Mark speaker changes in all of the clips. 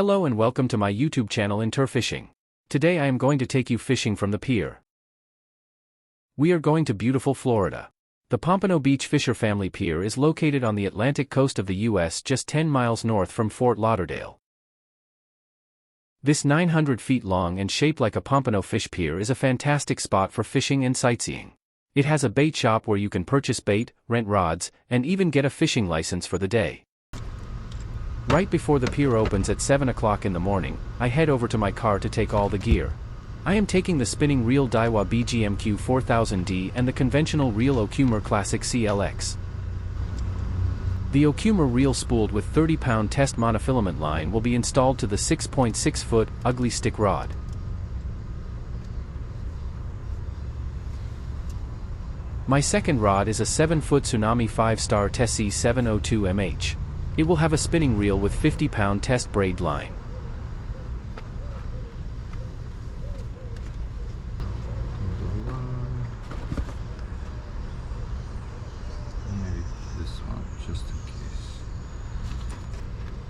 Speaker 1: Hello and welcome to my YouTube channel Interfishing. Today I am going to take you fishing from the pier. We are going to beautiful Florida. The Pompano Beach Fisher Family Pier is located on the Atlantic coast of the US just 10 miles north from Fort Lauderdale. This 900 feet long and shaped like a pompano fish pier is a fantastic spot for fishing and sightseeing. It has a bait shop where you can purchase bait, rent rods, and even get a fishing license for the day. Right before the pier opens at 7 o'clock in the morning, I head over to my car to take all the gear. I am taking the spinning reel Daiwa BGMQ 4000D and the conventional reel Okumer Classic CLX. The Okumer reel spooled with 30-pound test monofilament line will be installed to the 6.6-foot ugly stick rod. My second rod is a 7-foot Tsunami 5-star Tessie 702MH. It will have a spinning reel with 50-pound test braid line.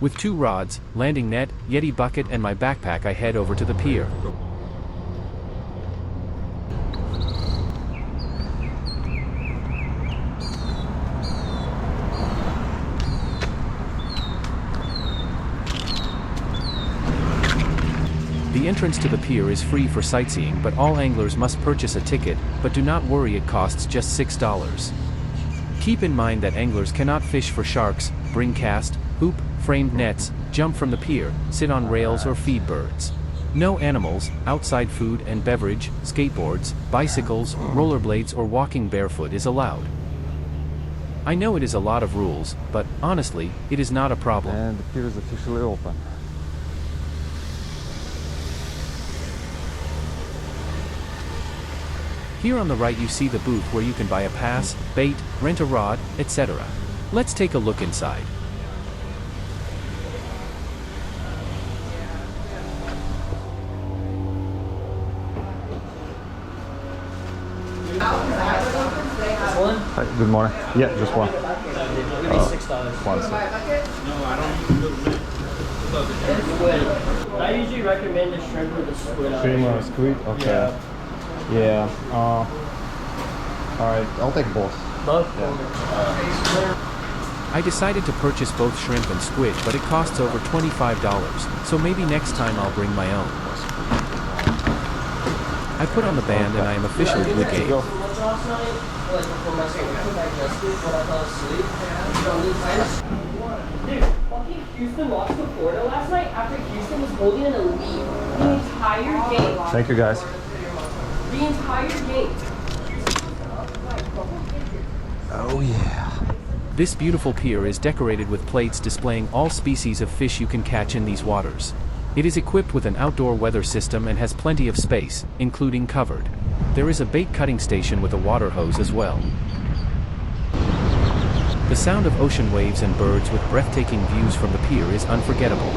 Speaker 1: With 2 rods, landing net, Yeti bucket and my backpack I head over to the pier. The entrance to the pier is free for sightseeing, but all anglers must purchase a ticket, but do not worry, it costs just $6. Keep in mind that anglers cannot fish for sharks, bring cast, hoop, framed nets, jump from the pier, sit on rails or feed birds. No animals, outside food and beverage, skateboards, bicycles, rollerblades or walking barefoot is allowed. I know it is a lot of rules, but honestly, it is not a problem.
Speaker 2: And the pier is officially open.
Speaker 1: Here on the right you see the booth where you can buy a pass, bait, rent a rod, etc. Let's take a look inside.
Speaker 2: Hi, good morning. Yeah, just one.
Speaker 3: Give me $6.
Speaker 2: One sec.
Speaker 3: No, I don't. I usually recommend the shrimp or the squid.
Speaker 2: Shrimp or squid? Okay. Yeah. Alright, I'll take both.
Speaker 3: Both?
Speaker 2: Yeah.
Speaker 1: I decided to purchase both shrimp and squid, but it costs over $25, so maybe next time I'll bring my own. I put on the band and I am officially blue game.
Speaker 3: Dude, fucking Houston lost to Florida last night after Houston was holding in a lead the entire game.
Speaker 2: Thank you guys.
Speaker 3: The entire game.
Speaker 2: Oh yeah.
Speaker 1: This beautiful pier is decorated with plates displaying all species of fish you can catch in these waters. It is equipped with an outdoor weather system and has plenty of space, including covered. There is a bait cutting station with a water hose as well. The sound of ocean waves and birds with breathtaking views from the pier is unforgettable.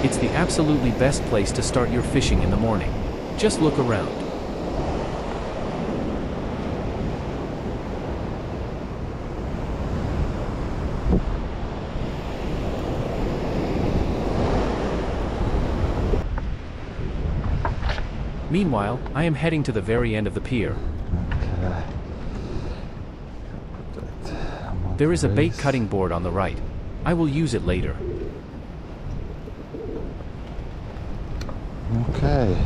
Speaker 1: It's the absolutely best place to start your fishing in the morning. Just look around. Meanwhile, I am heading to the very end of the pier.
Speaker 2: Okay.
Speaker 1: There is a bait cutting board on the right. I will use it later.
Speaker 2: Okay.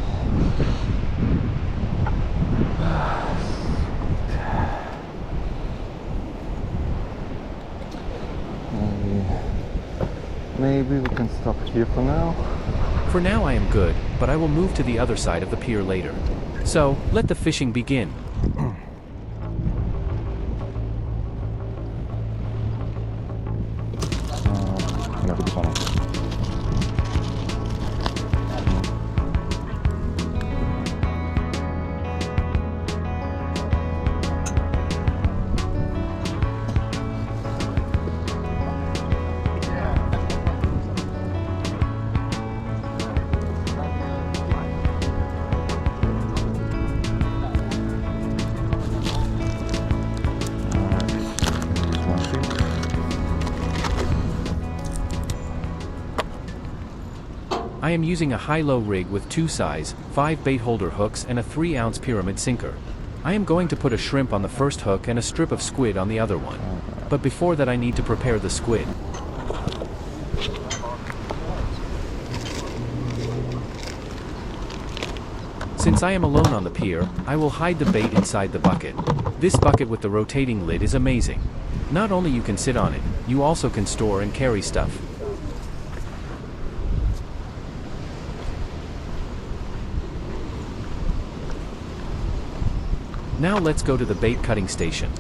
Speaker 2: Maybe we can stop here for now.
Speaker 1: For now I am good, but I will move to the other side of the pier later. So, let the fishing begin. am using a high-low rig with 2 size, 5 bait holder hooks and a 3-ounce pyramid sinker. I am going to put a shrimp on the first hook and a strip of squid on the other one. But before that I need to prepare the squid. Since I am alone on the pier, I will hide the bait inside the bucket. This bucket with the rotating lid is amazing. Not only you can sit on it, you also can store and carry stuff. Now let's go to the bait cutting station.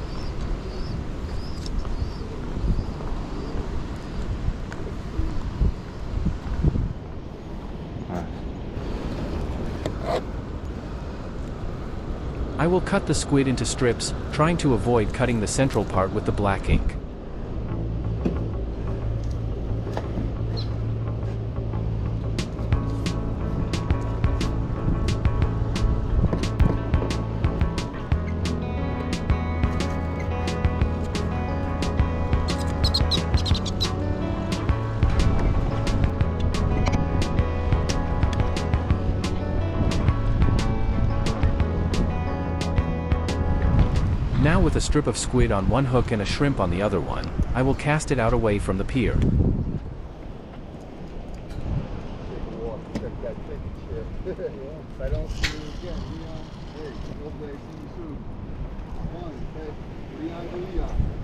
Speaker 1: I will cut the squid into strips, trying to avoid cutting the central part with the black ink. Now with a strip of squid on one hook and a shrimp on the other one, I will cast it out away from the pier.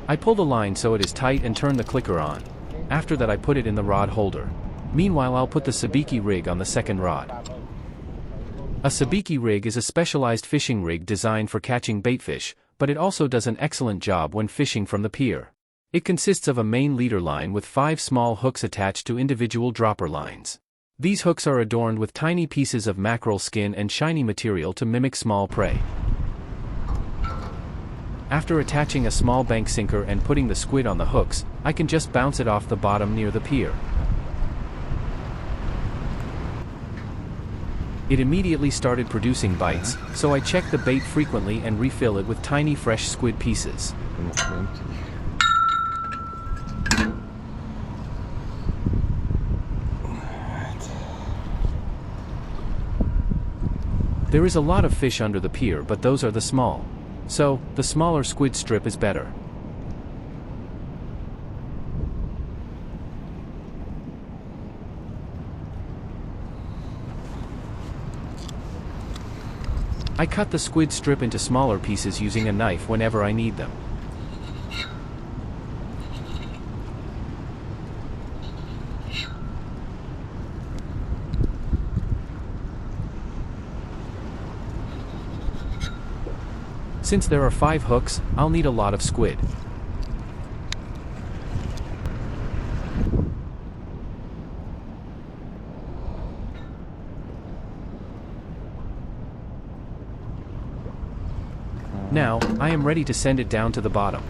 Speaker 1: I pull the line so it is tight and turn the clicker on. After that I put it in the rod holder. Meanwhile I'll put the sabiki rig on the second rod. A sabiki rig is a specialized fishing rig designed for catching baitfish, but it also does an excellent job when fishing from the pier. It consists of a main leader line with 5 small hooks attached to individual dropper lines. These hooks are adorned with tiny pieces of mackerel skin and shiny material to mimic small prey. After attaching a small bank sinker and putting the squid on the hooks, I can just bounce it off the bottom near the pier. It immediately started producing bites, so I check the bait frequently and refill it with tiny fresh squid pieces. There is a lot of fish under the pier, but those are the small. So, the smaller squid strip is better. I cut the squid strip into smaller pieces using a knife whenever I need them. Since there are 5 hooks, I'll need a lot of squid. Now, I am ready to send it down to the bottom.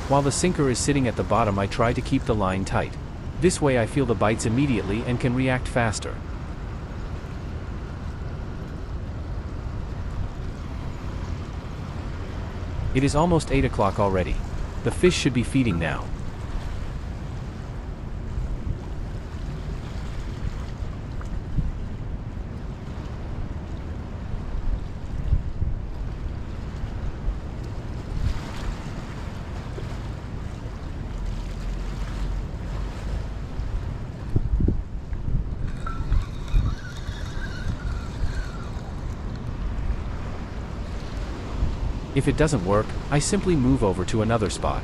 Speaker 1: While the sinker is sitting at the bottom, I try to keep the line tight. This way I feel the bites immediately and can react faster. It is almost 8 o'clock already. The fish should be feeding now. If it doesn't work, I simply move over to another spot.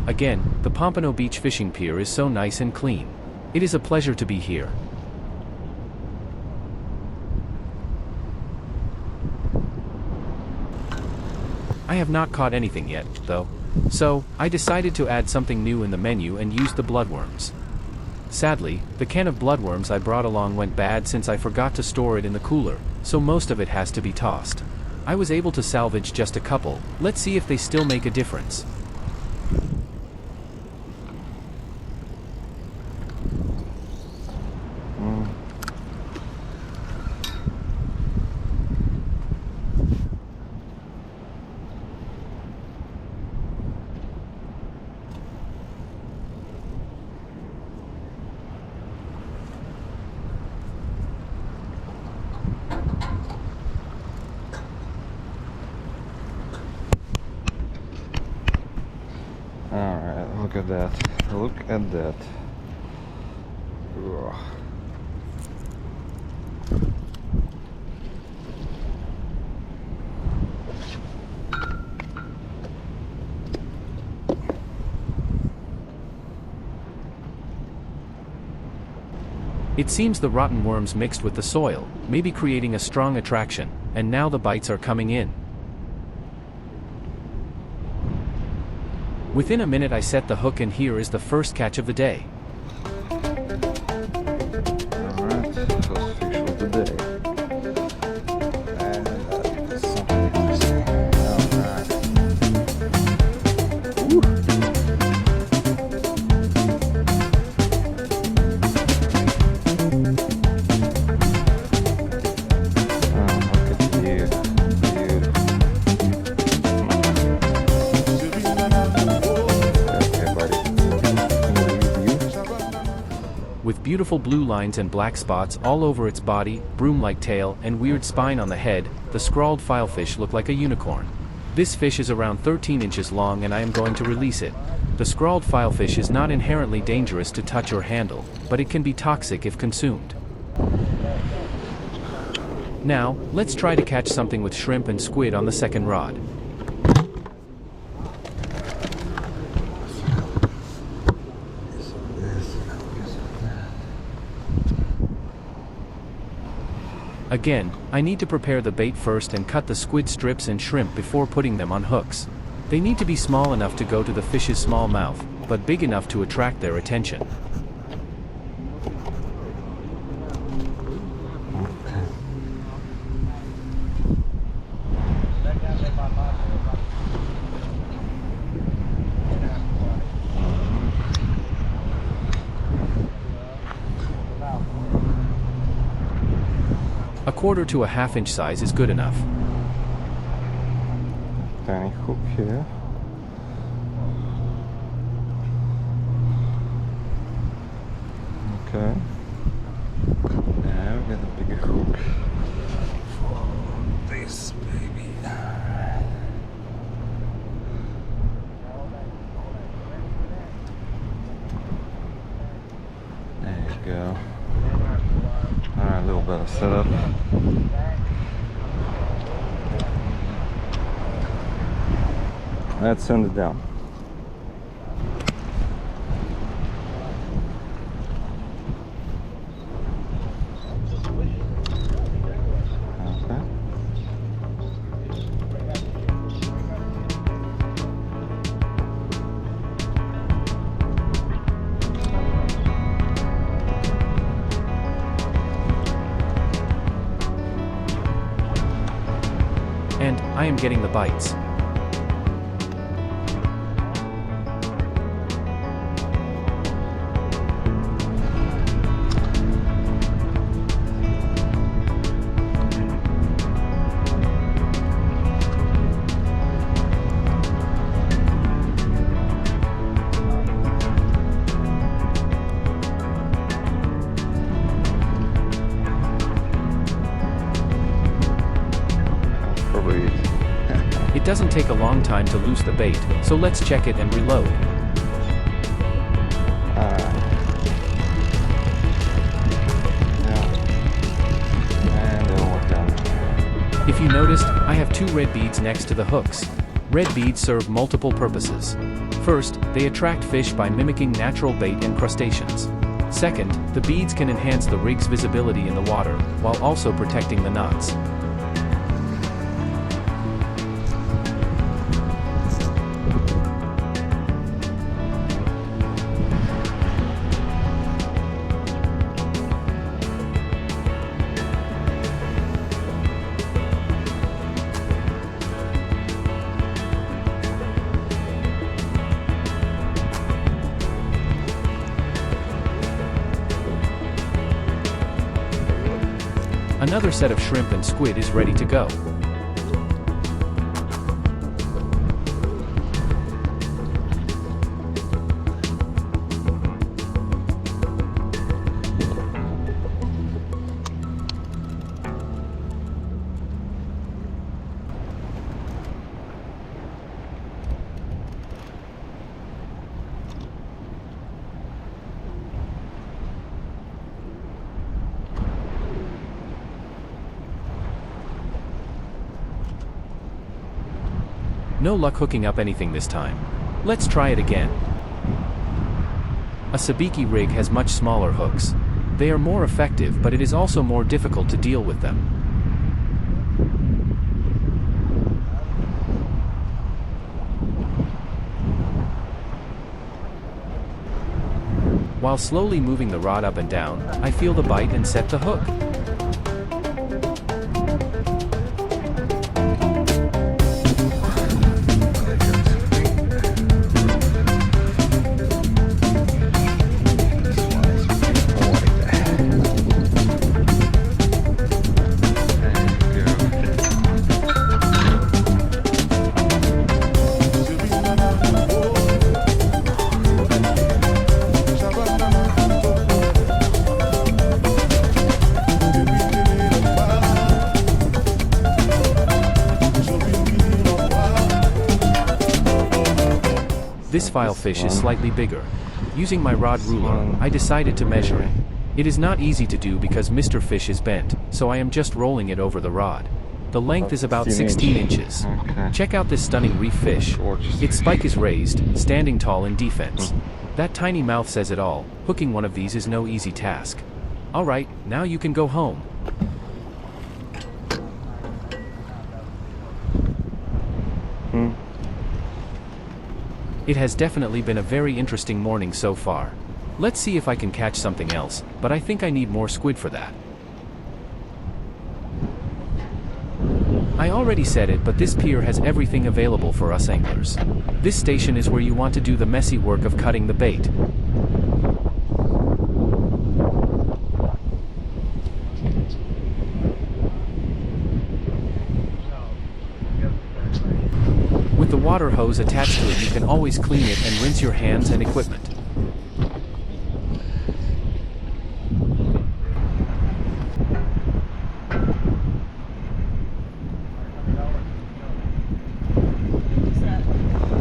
Speaker 1: Again, the Pompano Beach fishing pier is so nice and clean. It is a pleasure to be here. I have not caught anything yet, though. So, I decided to add something new in the menu and used the bloodworms. Sadly, the can of bloodworms I brought along went bad since I forgot to store it in the cooler, so most of it has to be tossed. I was able to salvage just a couple. Let's see if they still make a difference.
Speaker 2: Alright, look at that. Look at that. Ugh.
Speaker 1: It seems the rotten worms mixed with the soil, maybe creating a strong attraction, and now the bites are coming in. Within a minute I set the hook and here is the first catch of the day.
Speaker 2: Alright, first fish of the day. And that's something interesting. Alright. Woo! Oh, look at you. Beautiful.
Speaker 1: With beautiful blue lines and black spots all over its body, broom-like tail, and weird spine on the head, the scrawled filefish look like a unicorn. This fish is around 13 inches long and I am going to release it. The scrawled filefish is not inherently dangerous to touch or handle, but it can be toxic if consumed. Now, let's try to catch something with shrimp and squid on the second rod. Again, I need to prepare the bait first and cut the squid strips and shrimp before putting them on hooks. They need to be small enough to go to the fish's small mouth, but big enough to attract their attention. A 1/4 to a 1/2 inch size is good enough.
Speaker 2: Tiny hook here. Okay. Now we get a bigger hook for this baby. There you go. Alright, a little bit of setup. Let's send it down. Okay.
Speaker 1: And I am getting the bites. It doesn't take a long time to loose the bait, so let's check it and reload. If you noticed, I have 2 red beads next to the hooks. Red beads serve multiple purposes. First, they attract fish by mimicking natural bait and crustaceans. Second, the beads can enhance the rig's visibility in the water, while also protecting the knots. Another set of shrimp and squid is ready to go. No luck hooking up anything this time. Let's try it again. A sabiki rig has much smaller hooks. They are more effective, but it is also more difficult to deal with them. While slowly moving the rod up and down, I feel the bite and set the hook. This filefish is slightly bigger. Using my rod ruler, I decided to measure it. It is not easy to do because Mr. Fish is bent, so I am just rolling it over the rod. The length is about 16 inches.
Speaker 2: Okay.
Speaker 1: Check out this stunning reef fish. Its spike is raised, standing tall in defense. That tiny mouth says it all. Hooking one of these is no easy task. Alright, now you can go home. It has definitely been a very interesting morning so far. Let's see if I can catch something else, but I think I need more squid for that. I already said it, but this pier has everything available for us anglers. This station is where you want to do the messy work of cutting the bait. With the water hose attached to it, you can always clean it and rinse your hands and equipment.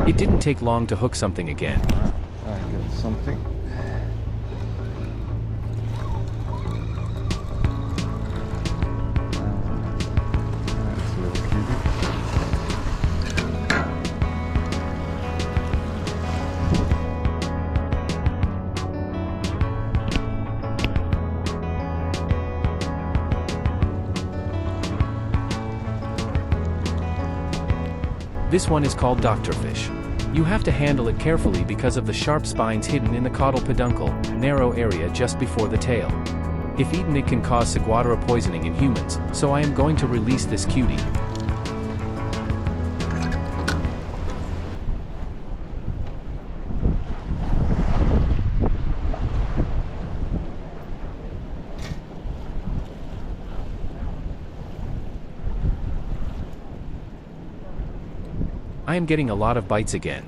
Speaker 1: It didn't take long to hook something again.
Speaker 2: I got something. That's a little cutie.
Speaker 1: This one is called Doctorfish. You have to handle it carefully because of the sharp spines hidden in the caudal peduncle, narrow area just before the tail. If eaten, it can cause saguadera poisoning in humans, so I am going to release this cutie. I am getting a lot of bites again.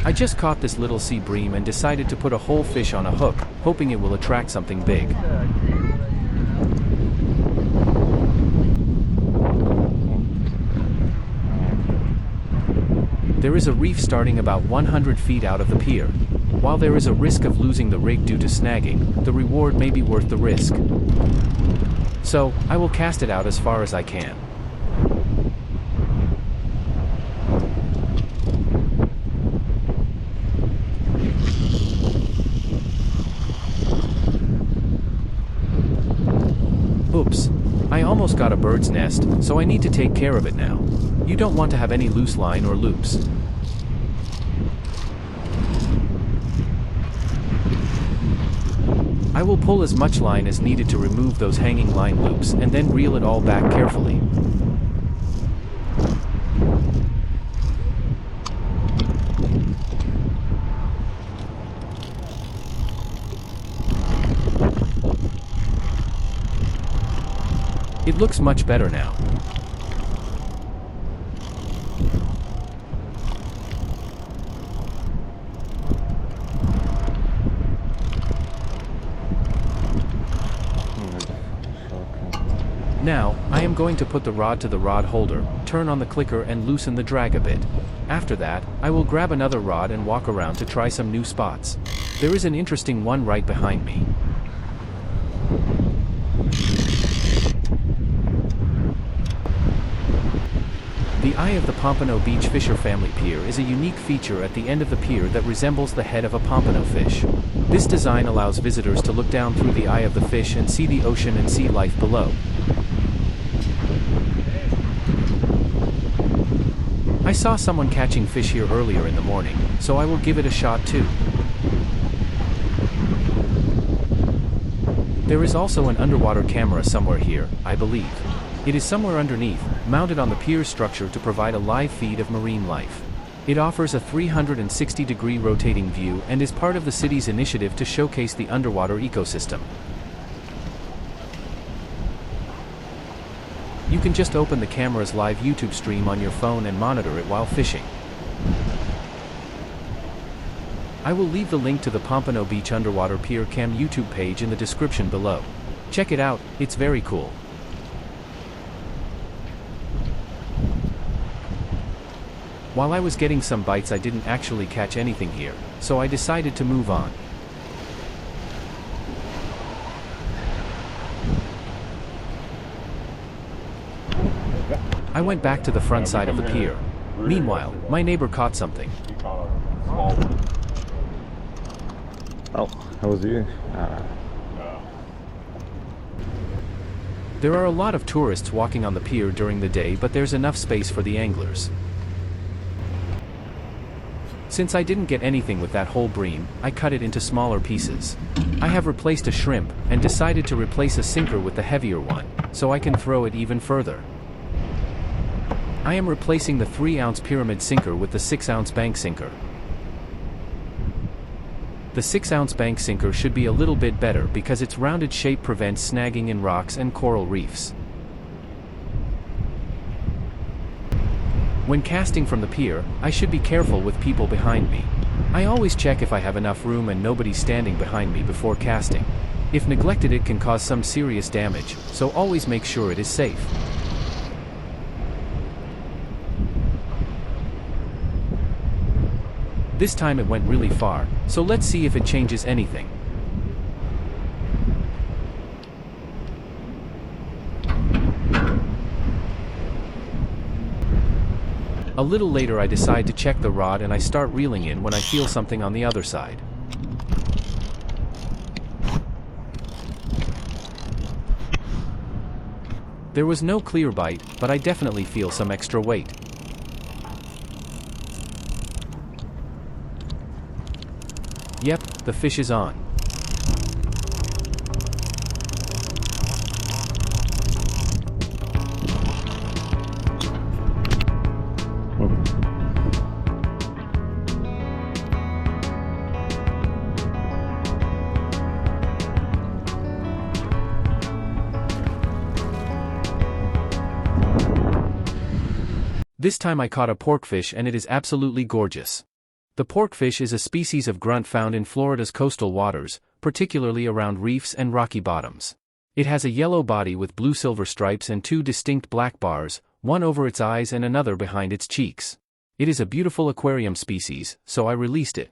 Speaker 1: I just caught this little sea bream and decided to put a whole fish on a hook, hoping it will attract something big. There is a reef starting about 100 feet out of the pier. While there is a risk of losing the rig due to snagging, the reward may be worth the risk. So, I will cast it out as far as I can. Oops. I almost got a bird's nest, so I need to take care of it now. You don't want to have any loose line or loops. I will pull as much line as needed to remove those hanging line loops and then reel it all back carefully. It looks much better now. Now, I am going to put the rod to the rod holder, turn on the clicker and loosen the drag a bit. After that, I will grab another rod and walk around to try some new spots. There is an interesting one right behind me. The eye of the Pompano Beach Fisher Family Pier is a unique feature at the end of the pier that resembles the head of a pompano fish. This design allows visitors to look down through the eye of the fish and see the ocean and sea life below. I saw someone catching fish here earlier in the morning, so I will give it a shot too. There is also an underwater camera somewhere here, I believe. It is somewhere underneath, mounted on the pier's structure to provide a live feed of marine life. It offers a 360-degree rotating view and is part of the city's initiative to showcase the underwater ecosystem. You can just open the camera's live YouTube stream on your phone and monitor it while fishing. I will leave the link to the Pompano Beach Underwater Pier Cam YouTube page in the description below. Check it out, it's very cool. While I was getting some bites, I didn't actually catch anything here, so I decided to move on. I went back to the front side of the pier. Meanwhile, my neighbor caught something.
Speaker 2: Oh, how was you?
Speaker 1: There are a lot of tourists walking on the pier during the day, but there's enough space for the anglers. Since I didn't get anything with that whole bream, I cut it into smaller pieces. I have replaced a shrimp, and decided to replace a sinker with the heavier one, so I can throw it even further. I am replacing the 3-ounce pyramid sinker with the 6-ounce bank sinker. The 6-ounce bank sinker should be a little bit better because its rounded shape prevents snagging in rocks and coral reefs. When casting from the pier, I should be careful with people behind me. I always check if I have enough room and nobody's standing behind me before casting. If neglected, it can cause some serious damage, so always make sure it is safe. This time it went really far, so let's see if it changes anything. A little later I decide to check the rod and I start reeling in when I feel something on the other side. There was no clear bite, but I definitely feel some extra weight. Yep, the fish is on. This time I caught a porkfish and it is absolutely gorgeous. The porkfish is a species of grunt found in Florida's coastal waters, particularly around reefs and rocky bottoms. It has a yellow body with blue-silver stripes and 2 distinct black bars, one over its eyes and another behind its cheeks. It is a beautiful aquarium species, so I released it.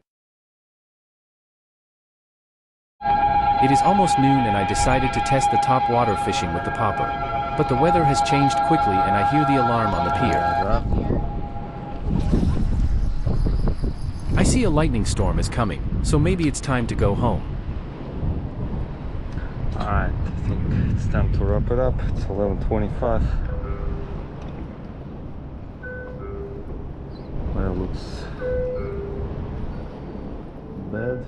Speaker 1: It is almost noon and I decided to test the top water fishing with the popper. But the weather has changed quickly and I hear the alarm on the pier. I see a lightning storm is coming, so maybe it's time to go home.
Speaker 2: Alright, I think it's time to wrap it up. It's 11:25. Well, it looks bad.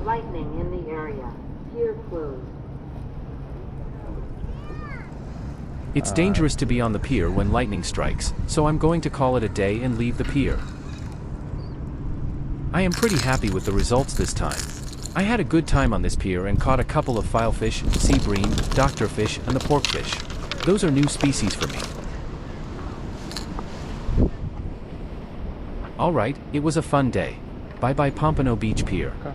Speaker 4: Lightning in the area. Pier closed.
Speaker 1: It's dangerous to be on the pier when lightning strikes, so I'm going to call it a day and leave the pier. I am pretty happy with the results this time. I had a good time on this pier and caught a couple of filefish, sea bream, doctorfish, and the porkfish. Those are new species for me. Alright, it was a fun day. Bye bye Pompano Beach Pier.
Speaker 2: Okay.